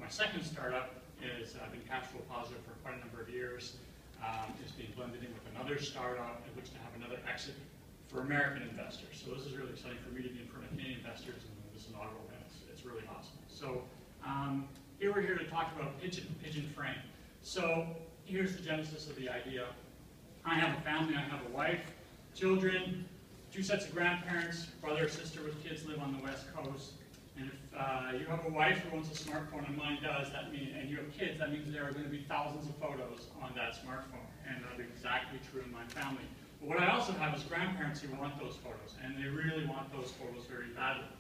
My second startup is I've been cash flow positive for quite a number of years. It's being blended in with another startup in which to have another exit for American investors. So this is really exciting for me to be in front of Canadian investors in this inaugural event. It's really awesome. So here we're here to talk about Pigeon frame. So here's the genesis of the idea. I have a family, I have a wife, children, 2 sets of grandparents, brother or sister with kids live on the West Coast. And if you have a wife who owns a smartphone, and mine does, that means, and you have kids, that means there are going to be thousands of photos on that smartphone. And that's exactly true in my family. But what I also have is grandparents who want those photos, and they really want those photos very badly.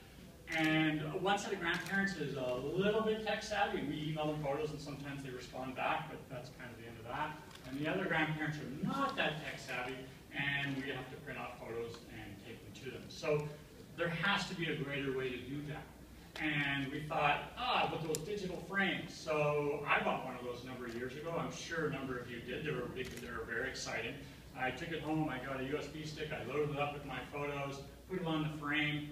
And one set of grandparents is a little bit tech savvy. We email them photos, and sometimes they respond back, but that's kind of the end of that. And the other grandparents are not that tech savvy, and we have to print out photos and take them to them. So there has to be a greater way to do that. And we thought, but those digital frames. So I bought one of those a number of years ago. I'm sure a number of you did. They were big, they were very exciting. I took it home, I got a USB stick, I loaded it up with my photos, put it on the frame.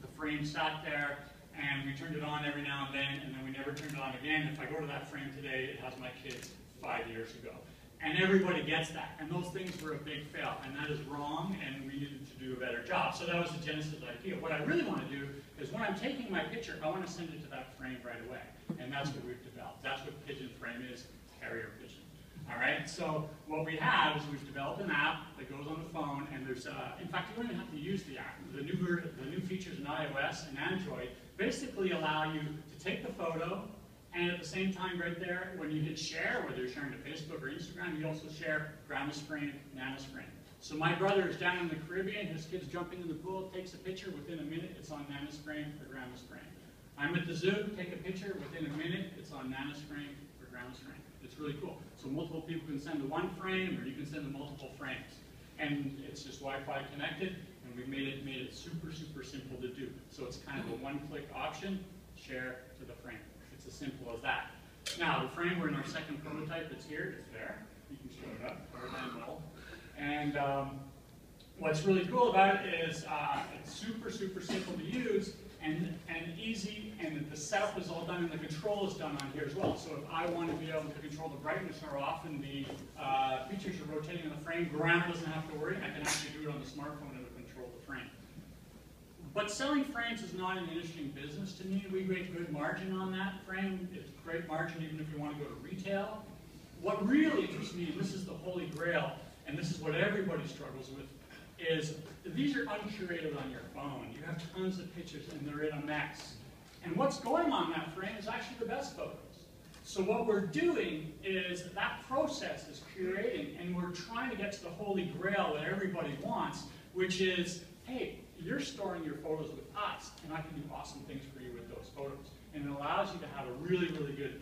The frame sat there, and we turned it on every now and then we never turned it on again. If I go to that frame today, it has my kids 5 years ago. And everybody gets that. And those things were a big fail. And that is wrong, and we needed to do a better job. So that was the genesis of the idea. What I really want to do is when I'm taking my picture, I want to send it to that frame right away. And that's what we've developed. That's what Pigeon frame is, carrier pigeon. All right, so what we have is we've developed an app that goes on the phone, and there's, in fact, you don't even have to use the app. The new features in iOS and Android basically allow you to take the photo, and at the same time right there, when you hit share, whether you're sharing to Facebook or Instagram, you also share grandma's frame, nana's frame. So my brother is down in the Caribbean, his kid's jumping in the pool, takes a picture, within a minute it's on nana's frame or grandma's frame. I'm at the zoo, take a picture, within a minute it's on nana's frame or grandma's frame. It's really cool. So multiple people can send to one frame, or you can send to multiple frames. And it's just Wi-Fi connected, and we've made it super, super simple to do. So it's kind of a one-click option, share to the frame. It's as simple as that. Now, the frame, we're in our second prototype. It's here. It's there. You can show it up. And what's really cool about it is it's super, super simple to use and easy, and the setup is all done, and the control is done on here as well. So if I want to be able to control the brightness or off, and the features are rotating on the frame, grandma doesn't have to worry. I can actually do it on the smartphone and control the frame. But selling frames is not an interesting business to me. We make good margin on that frame. It's great margin even if you want to go to retail. What really interests me, and this is the holy grail, and this is what everybody struggles with, is these are uncurated on your phone. You have tons of pictures and they're in a mess. And what's going on that frame is actually the best photos. So what we're doing is that process is curating, and we're trying to get to the holy grail that everybody wants, which is, hey, you're storing your photos with us, and I can do awesome things for you with those photos. And it allows you to have a really, really good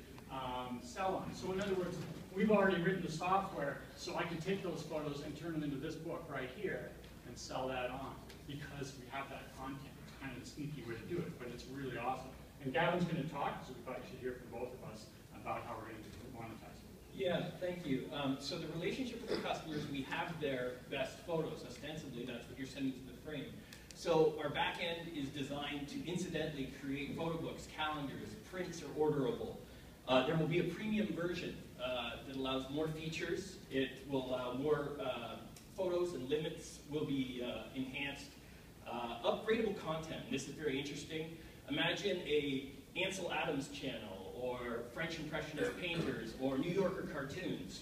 sell on. So in other words, we've already written the software, so I can take those photos and turn them into this book right here and sell that on, because we have that content. It's kind of a sneaky way to do it, but it's really awesome. And Gavin's going to talk, so we probably should hear from both of us about how we're going to monetize it. Yeah, thank you. So the relationship with the customers, we have their best photos. Ostensibly, that's what you're sending to the frame. So our back end is designed to incidentally create photo books, calendars, prints are orderable. There will be a premium version that allows more features. It will allow more photos, and limits will be enhanced. Upgradable content, and this is very interesting. Imagine a Ansel Adams channel, or French Impressionist painters, or New Yorker cartoons.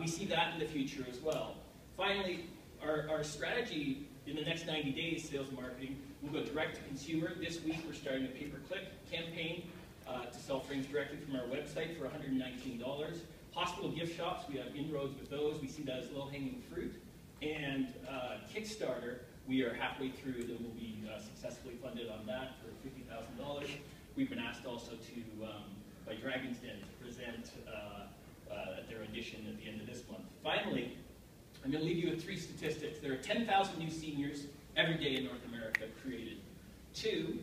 We see that in the future as well. Finally, our strategy in the next 90 days, sales and marketing, will go direct to consumer. This week we're starting a pay-per-click campaign to sell frames directly from our website for $119. Hospital gift shops, we have inroads with those. We see that as low-hanging fruit. And Kickstarter, we are halfway through, that will be successfully funded on that for $50,000. We've been asked also to, by Dragon's Den, to present at their audition at the end of this month. Finally, I'm going to leave you with 3 statistics. There are 10,000 new seniors every day in North America created. 2,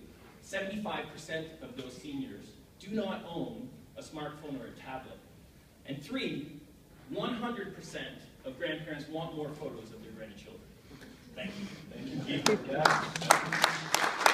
75% of those seniors do not own a smartphone or a tablet. And 3, 100% of grandparents want more photos of their grandchildren. Thank you. Thank you. Yeah.